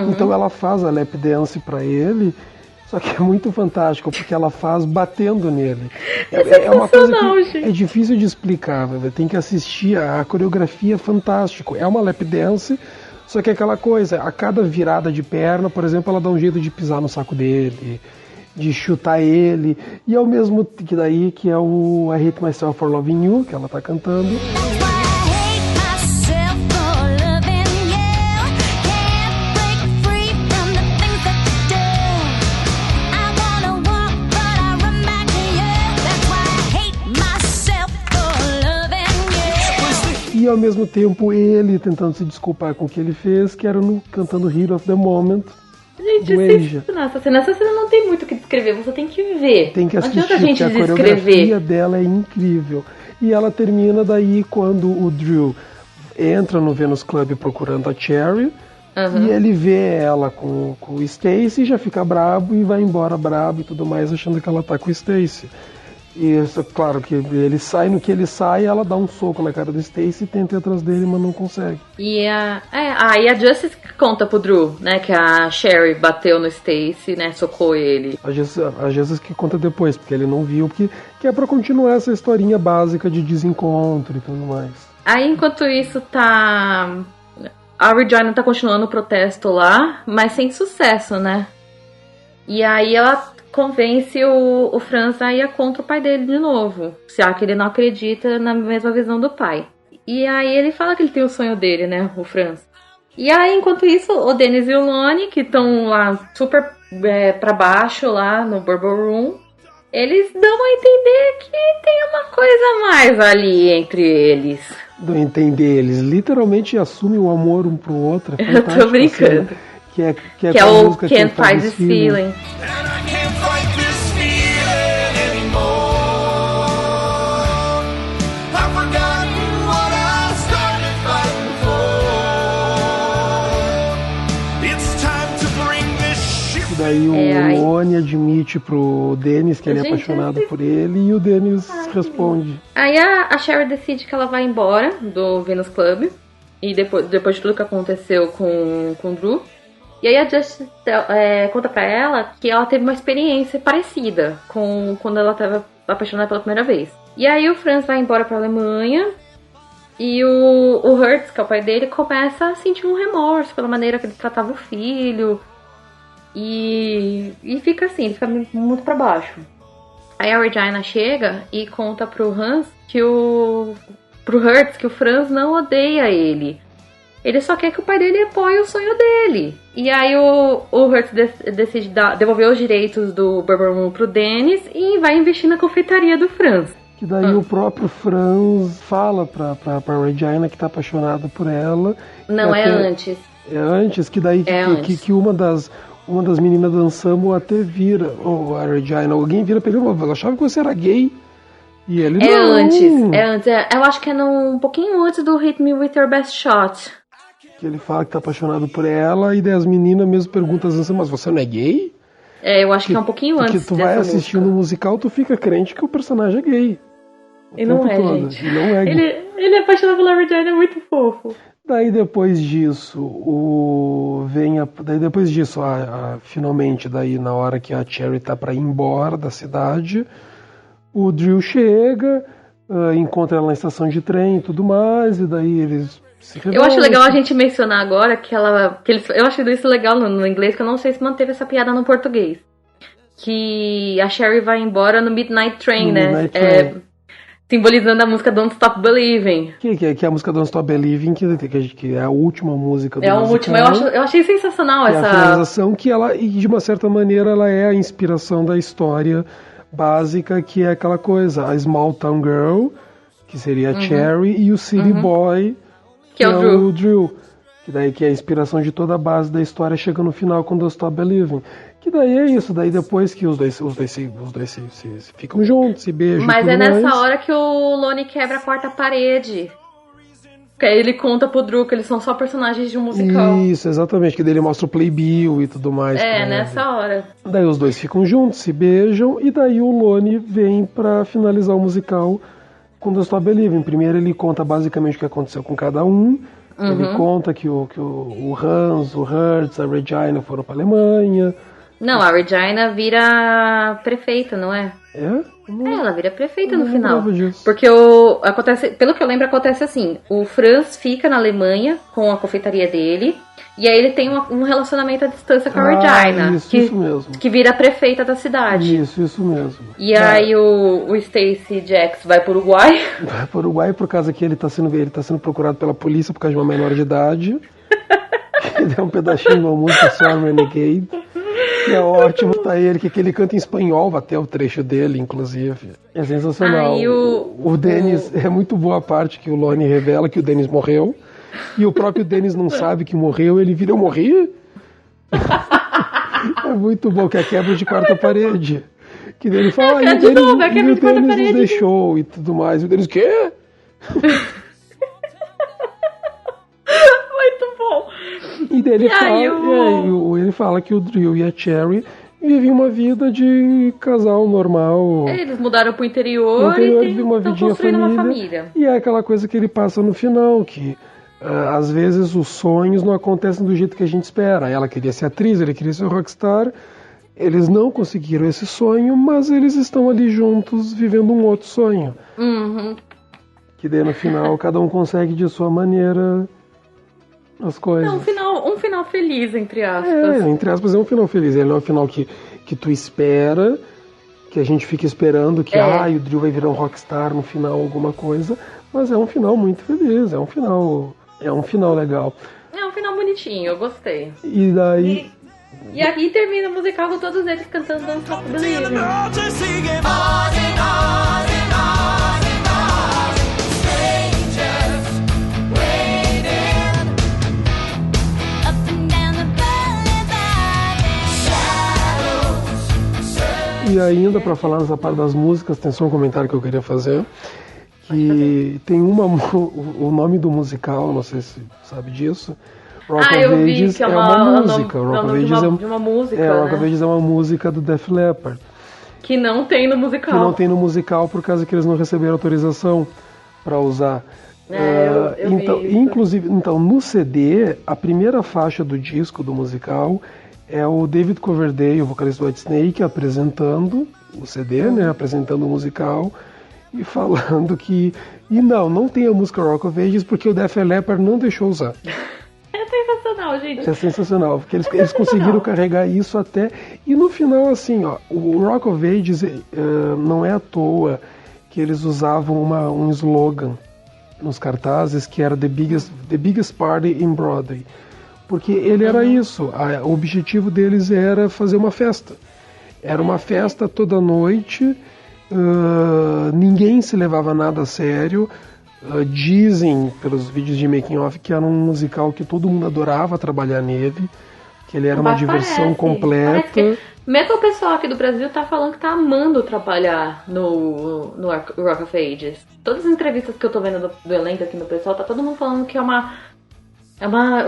Então ela faz a lap dance pra ele, só que é muito fantástico, porque ela faz batendo nele. É uma coisa que é difícil de explicar, tem que assistir, a coreografia é fantástico. É uma lap dance, só que é aquela coisa, a cada virada de perna, por exemplo, ela dá um jeito de pisar no saco dele, de chutar ele, e ao mesmo que daí que é o I Hate Myself for Loving You, que ela tá cantando. ao mesmo tempo ele tentando se desculpar com o que ele fez, que era cantando Heat of the Moment. Gente, essa cena não tem muito o que descrever, você tem que ver. Tem que assistir, não adianta a gente porque a coreografia dela é incrível. E ela termina daí quando o Drew entra no Venus Club procurando a Cherry, e ele vê ela com o Stacy, já fica brabo e vai embora brabo e tudo mais, achando que ela tá com o Stacy. E isso, claro que ele sai, no que ele sai, ela dá um soco na cara do Stacy e tenta ir atrás dele, mas não consegue. E a Justice conta pro Drew, né, que a Sherry bateu no Stacy, né, socou ele. A Justice que conta depois, porque ele não viu, que é pra continuar essa historinha básica de desencontro e tudo mais. Aí, enquanto isso, a Regina tá continuando o protesto lá, mas sem sucesso, né? E aí ela convence o Franz a ir contra o pai dele de novo, já que ele não acredita na mesma visão do pai. E aí ele fala que ele tem o sonho dele, né, o Franz. E aí, enquanto isso, o Dennis e o Lonnie, que estão lá super pra baixo, lá no Bourbon Room, eles dão a entender que tem uma coisa a mais ali entre eles. Dão a entender, eles literalmente assumem o amor um pro outro. É eu tô brincando. Assim, que é o Can't Fight This Feeling. Daí o Lonnie admite pro Dennis que ele é apaixonado por ele, e o Dennis responde. Aí a Sherry decide que ela vai embora do Venus Club, e depois de tudo que aconteceu com o Drew. E aí a Justice conta pra ela que ela teve uma experiência parecida com quando ela estava apaixonada pela primeira vez. E aí o Franz vai embora pra Alemanha, e o Hertz, que é o pai dele, começa a sentir um remorso pela maneira que ele tratava o filho. E fica assim, ele fica muito pra baixo. Aí a Regina chega e conta pro Hans pro Hertz que o Franz não odeia ele. Ele só quer que o pai dele apoie o sonho dele. E aí o Hertz decide devolver os direitos do Bourbon Room pro Dennis e vai investir na confeitaria do Franz. Que daí o próprio Franz fala pra Regina que tá apaixonado por ela. Não, antes. É antes, que daí que uma das meninas dançando até vira, a Regina, alguém vira pra ele, eu achava que você era gay. E ele não. É antes. Eu acho que é um pouquinho antes do Hit Me With Your Best Shot. Que ele fala que tá apaixonado por ela, e daí as meninas mesmo perguntam assim, mas você não é gay? Eu acho que é um pouquinho antes. Porque tu vai assistindo o musical, tu fica crente que o personagem é gay. E não é, gente. E não é gay. Ele é apaixonado pela Regina, é muito fofo. Daí depois disso, finalmente, daí na hora que a Cherry tá pra ir embora da cidade, o Drew chega, encontra ela na estação de trem e tudo mais, e daí eles se revelam. Eu acho legal a gente mencionar agora eu acho isso legal no inglês, que eu não sei se manteve essa piada no português. Que a Cherry vai embora no Midnight Train, né? Midnight Train. Simbolizando a música Don't Stop Believing. Que é a música Don't Stop Believing, que é a última música do musical. É a última. Eu achei sensacional essa... É a finalização que ela, e de uma certa maneira, ela é a inspiração da história básica, que é aquela coisa, a Small Town Girl, que seria a Cherry, e o City Boy, que é o Drew. Que é a inspiração de toda a base da história, chega no final com Don't Stop Believing. Que daí é isso, daí depois que os dois se ficam juntos, se beijam. Mas é nessa hora que o Lonnie quebra a quarta parede. Que aí ele conta pro Drew que eles são só personagens de um musical. Isso, exatamente, que daí ele mostra o Playbill e tudo mais. Nessa hora. Daí os dois ficam juntos, se beijam, e daí o Lonnie vem pra finalizar o musical com Don't Stop Believing. Primeiro ele conta basicamente o que aconteceu com cada um. Ele conta que o Hans, o Hertz, a Regina foram pra Alemanha. Não, a Regina vira prefeita, não é? Ela vira prefeita no final. Porque acontece, pelo que eu lembro, acontece assim: o Franz fica na Alemanha com a confeitaria dele, e aí ele tem um relacionamento à distância com a Regina, isso mesmo. Que vira prefeita da cidade. Isso mesmo. E aí o Stacy Jax vai pro Uruguai. Vai pro Uruguai por causa que ele tá sendo procurado pela polícia por causa de uma menor de idade. Que deu um pedacinho de uma música só, Renegade. Que é ótimo, tá ele, que ele canta em espanhol, até o trecho dele, inclusive. É sensacional. O Dennis, é muito boa a parte que o Lonnie revela que o Dennis morreu, e o próprio Dennis não sabe que morreu, ele vira, eu morri? É muito bom, que é a quebra de quarta parede. Que ele fala, e o Dennis nos deixou e tudo mais. E o Dennis, quê? Muito bom. E daí ele fala que o Drew e a Cherry vivem uma vida de casal normal. Eles mudaram pro interior e estão construindo uma família. E é aquela coisa que ele passa no final, que às vezes os sonhos não acontecem do jeito que a gente espera. Ela queria ser atriz, ele queria ser rockstar. Eles não conseguiram esse sonho, mas eles estão ali juntos vivendo um outro sonho. Uhum. Que daí no final cada um consegue de sua maneira as coisas. Um final feliz, entre aspas. Entre aspas é um final feliz. Ele não é um final que tu espera, que a gente fica esperando que o Drew vai virar um rockstar no final, alguma coisa. Mas é um final muito feliz, é um final legal. É um final bonitinho, eu gostei. E daí... E aqui termina o musical com todos eles cantando Don't Stop Believing. E ainda para falar nessa parte das músicas, tem só um comentário que eu queria fazer. Que tem o nome do musical, não sei se sabe disso. Rock of Ages é uma música. Rock of Ages Rock of Ages é uma música do Def Leppard. Que não tem no musical. Que não tem no musical por causa que eles não receberam autorização para usar. Inclusive, no CD, a primeira faixa do disco do musical é o David Coverdale, o vocalista do Whitesnake, apresentando o CD, né, apresentando o musical e falando que... E não tem a música Rock of Ages porque o Def Leppard não deixou usar. É sensacional, gente. É sensacional, porque eles conseguiram carregar isso até... E no final, assim, o Rock of Ages não é à toa que eles usavam um slogan nos cartazes que era The Biggest Party in Broadway. Porque ele era isso, o objetivo deles era fazer uma festa. Era uma festa toda noite, ninguém se levava nada a sério. Dizem, pelos vídeos de making of, que era um musical que todo mundo adorava trabalhar nele, que ele era uma diversão completa. Mesmo o pessoal aqui do Brasil tá falando que tá amando trabalhar no Rock of Ages. Todas as entrevistas que eu tô vendo do elenco aqui no pessoal, tá todo mundo falando que é uma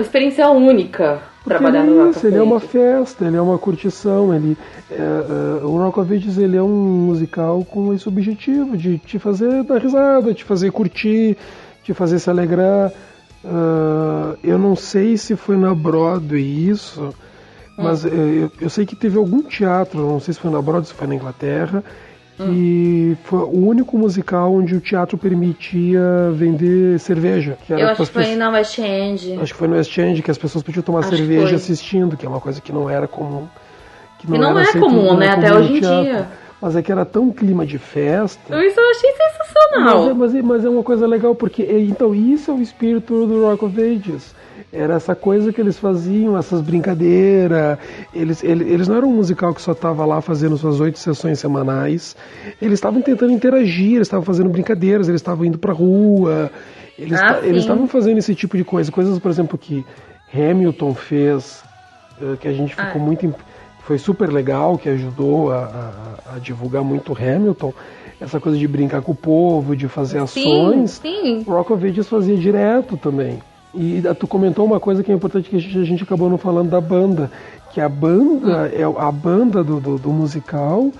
experiência única trabalhar no Rock of Ages. Ele é uma festa, ele é uma curtição. O Rock of Ages ele é um musical com esse objetivo de te fazer dar risada, te fazer curtir, te fazer se alegrar. Eu não sei se foi na Broadway isso, mas eu sei que teve algum teatro, não sei se foi na Broadway, se foi na Inglaterra, e foi o único musical onde o teatro permitia vender cerveja. Eu acho que foi na West End. Acho que foi no West End, que as pessoas podiam tomar cerveja assistindo, que é uma coisa que não era comum. Que não é comum, né? Até hoje em dia. Mas é que era tão clima de festa. Isso eu achei sensacional. Mas é uma coisa legal, porque então isso é o espírito do Rock of Ages. Era essa coisa que eles faziam, essas brincadeiras. Eles não eram um musical que só estava lá fazendo suas 8 sessões semanais. Eles estavam tentando interagir, eles estavam fazendo brincadeiras, eles estavam indo pra rua. Eles estavam fazendo esse tipo de coisa. Coisas, por exemplo, que Hamilton fez, que a gente ficou muito... Foi super legal, que ajudou a divulgar muito Hamilton. Essa coisa de brincar com o povo, de fazer ações. Sim. Rock of Ages fazia direto também. E tu comentou uma coisa que é importante, que a gente acabou não falando da banda. Que a banda, a banda do musical...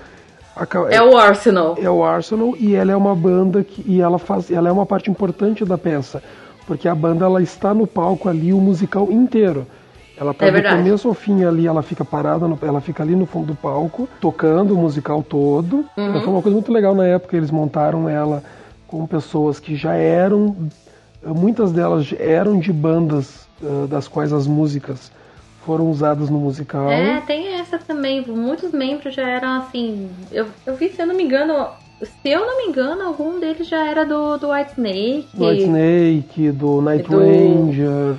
É o Arsenal. É o Arsenal, e ela é uma banda ela é uma parte importante da peça. Porque a banda ela está no palco ali o musical inteiro. Ela tá do começo ao fim ali, ela fica parada, ela fica ali no fundo do palco, tocando o musical todo. Então foi uma coisa muito legal na época, eles montaram ela com pessoas que já eram, muitas delas eram de bandas das quais as músicas foram usadas no musical. Tem essa também, muitos membros já eram assim, eu vi, se eu não me engano, algum deles já era do Whitesnake. Do Whitesnake, do Night Ranger...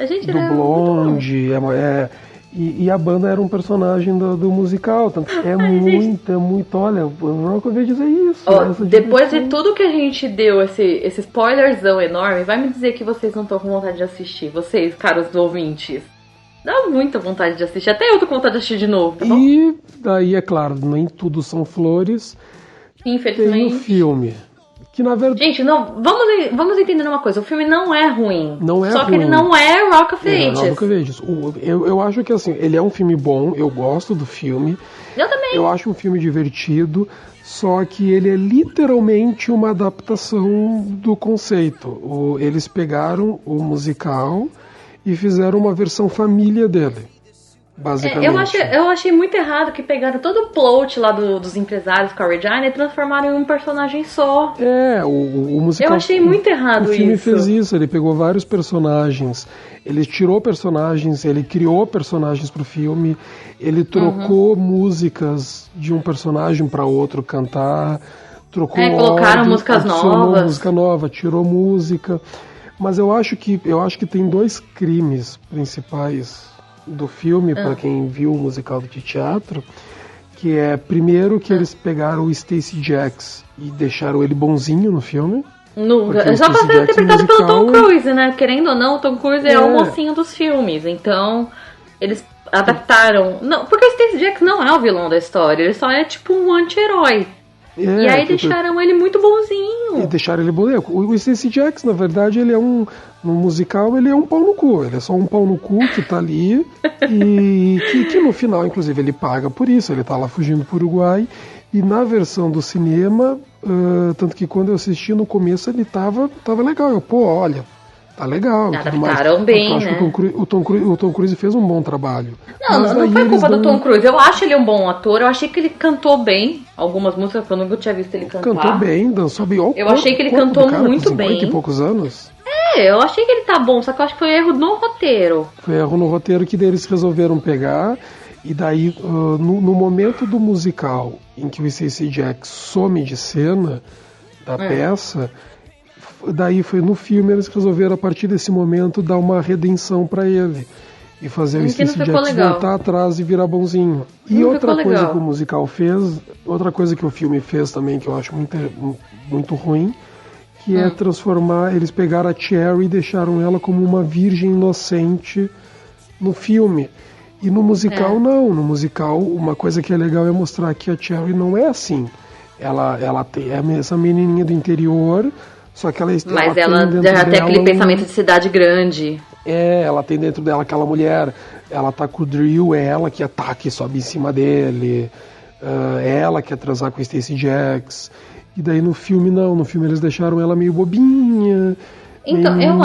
a gente do Blonde, E a banda era um personagem do musical. É muito. Olha, o Rock of Ages é isso. Depois de tudo que a gente deu, esse spoilerzão enorme, vai me dizer que vocês não estão com vontade de assistir. Vocês, caros ouvintes. Dá muita vontade de assistir. Até eu tô com vontade de assistir de novo, tá bom? E daí, é claro, nem tudo são flores. Infelizmente. Tem um filme. Que na verdade... Gente, não, vamos entender uma coisa. O filme não é ruim. Não é só ruim. que ele não é Rock of Ages. Rock of Ages. Eu acho que assim, ele é um filme bom. Eu gosto do filme. Eu também. Eu acho um filme divertido. Só que ele é literalmente uma adaptação do conceito. Eles pegaram o musical e fizeram uma versão família dele. Basicamente. Eu achei muito errado que pegaram todo o plot lá dos empresários com a Regina e transformaram em um personagem só. O musical... Eu achei muito errado isso. O filme fez isso, ele pegou vários personagens, ele tirou personagens, ele criou personagens pro filme, ele trocou músicas de um personagem para outro cantar, trocou colocaram áudio, músicas adicionou novas. música nova, tirou música. Mas eu acho que tem dois crimes principais do filme, para quem viu o musical de teatro, que é, primeiro, que eles pegaram o Stacey Jax e deixaram ele bonzinho no filme. Já pra ser interpretado pelo Tom Cruise, né? Querendo ou não, o Tom Cruise é o mocinho dos filmes, então eles adaptaram... Não, porque o Stacey Jax não é o vilão da história, ele só é tipo um anti-herói. E aí deixaram ele muito bonzinho. E deixaram ele bonzinho. O Stacey Jax, na verdade, ele é no musical, ele é um pau no cu. Ele é só um pau no cu que tá ali. E que no final, inclusive, ele paga por isso. Ele tá lá fugindo pro Uruguai. E na versão do cinema, tanto que quando eu assisti no começo, ele tava legal. Olha, tá legal. Adaptaram bem, né? O Tom Cruise fez um bom trabalho. Não foi culpa do Tom Cruise. Eu acho ele um bom ator. Eu achei que ele cantou bem algumas músicas, porque eu nunca tinha visto ele cantar. Cantou bem, dançou bem. Eu achei que ele cantou muito bem. 50 e poucos anos. Eu achei que ele tá bom, só que eu acho que foi erro no roteiro. Foi erro no roteiro que eles resolveram pegar. E daí, no momento do musical em que o Stacey Jax some de cena da peça, daí foi no filme eles resolveram, a partir desse momento, dar uma redenção pra ele. E fazer o Stacey Jax voltar atrás e virar bonzinho. E outra coisa que o musical fez, outra coisa que o filme fez também, que eu acho muito ruim, que é transformar, eles pegaram a Cherry e deixaram ela como uma virgem inocente no filme. E no musical não, no musical uma coisa que é legal é mostrar que a Cherry não é assim. Ela tem essa menininha do interior, só que Mas ela já tem aquele pensamento de cidade grande. Ela tem dentro dela aquela mulher, ela tá com o Drew, ela que ataca e sobe em cima dele, ela quer transar com o Stacey Jax. E daí no filme não, no filme eles deixaram ela meio bobinha. Então, eu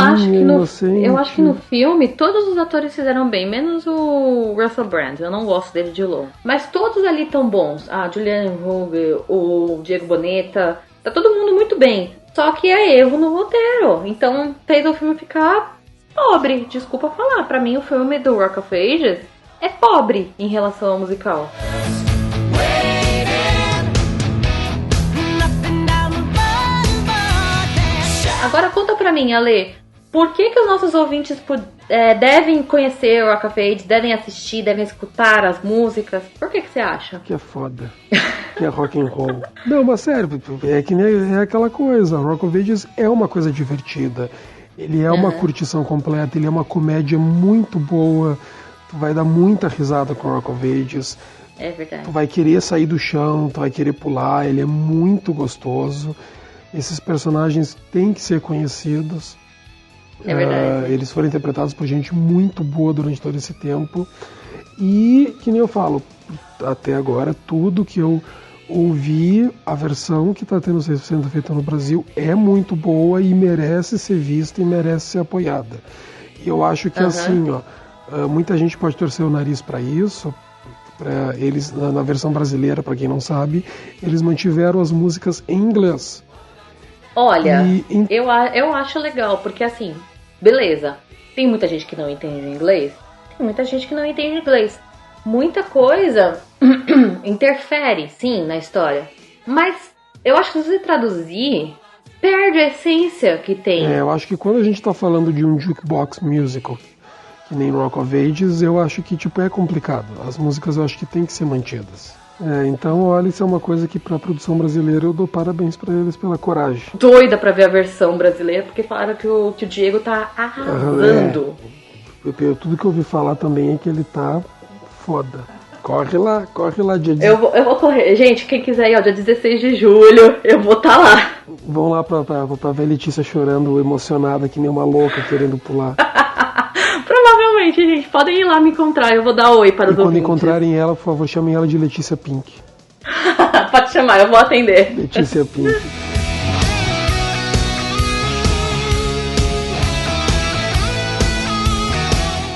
acho que no filme todos os atores fizeram bem, menos o Russell Brand, eu não gosto dele de longe. Mas todos ali tão bons, a Julianne Hough, o Diego Boneta, tá todo mundo muito bem. Só que é erro no roteiro, então fez o filme ficar pobre, desculpa falar. Pra mim o filme do Rock of Ages é pobre em relação ao musical. Agora conta pra mim, Ale, por que os nossos ouvintes devem conhecer o Rock of Ages, devem assistir, devem escutar as músicas? Por que você acha? Que é foda, que é rock and roll. Não, mas sério, é aquela coisa, o Rock of Ages é uma coisa divertida, ele é uma curtição completa, ele é uma comédia muito boa, tu vai dar muita risada com o Rock of Ages. É verdade. Tu vai querer sair do chão, tu vai querer pular, ele é muito gostoso. Esses personagens têm que ser conhecidos. É verdade. Eles foram interpretados por gente muito boa durante todo esse tempo. E, que nem eu falo, até agora, tudo que eu ouvi, a versão que está sendo feita no Brasil é muito boa e merece ser vista e merece ser apoiada. E eu acho que assim, muita gente pode torcer o nariz para isso. Eles, na versão brasileira, para quem não sabe, eles mantiveram as músicas em inglês. Olha, eu acho legal, porque assim, beleza, tem muita gente que não entende inglês, tem muita gente que não entende inglês. Muita coisa interfere, sim, na história. Mas eu acho que se você traduzir, perde a essência que tem. Eu acho que quando a gente tá falando de um jukebox musical, que nem Rock of Ages, eu acho que tipo, é complicado. As músicas eu acho que tem que ser mantidas. Então, olha, isso é uma coisa que pra produção brasileira eu dou parabéns pra eles pela coragem. Doida pra ver a versão brasileira, porque falaram que o Diego tá arrasando. Tudo que eu ouvi falar também é que ele tá foda. Corre lá, dia 16. Eu vou correr. Gente, quem quiser ir, ó, dia 16 de julho, eu vou estar lá. Vão lá pra ver Letícia chorando, emocionada, que nem uma louca, querendo pular. Provavelmente, gente, podem ir lá me encontrar, eu vou dar oi para os ouvintes. Quando encontrarem ela, por favor, chamem ela de Letícia Pink. Pode chamar, eu vou atender. Letícia Pink.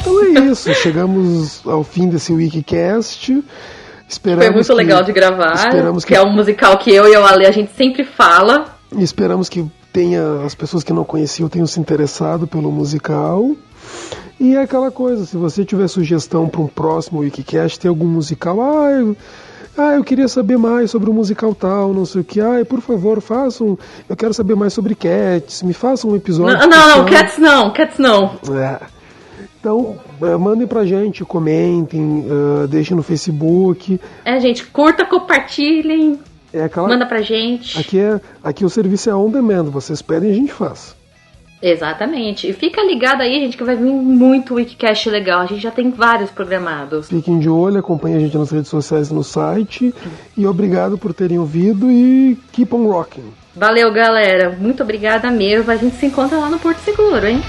Então é isso, chegamos ao fim desse Wikicast. Foi muito legal de gravar, que é um musical que eu e a Ale a gente sempre fala. Esperamos que as pessoas que não conheciam tenham se interessado pelo musical. E é aquela coisa, se você tiver sugestão para um próximo Wikicast, tem algum musical, eu queria saber mais sobre o musical tal, não sei o que, por favor, façam, eu quero saber mais sobre Cats, me façam um episódio. Não, Cats não. Então, mandem pra gente, comentem, deixem no Facebook. Gente, curta, compartilhem, manda pra gente. Aqui o serviço é on demand, vocês pedem e a gente faz. Exatamente. E fica ligado aí, gente, que vai vir muito Wikicast legal. A gente já tem vários programados. Fiquem de olho, acompanhem a gente nas redes sociais e no site. E obrigado por terem ouvido e keep on rocking. Valeu, galera. Muito obrigada mesmo. A gente se encontra lá no Porto Seguro, hein?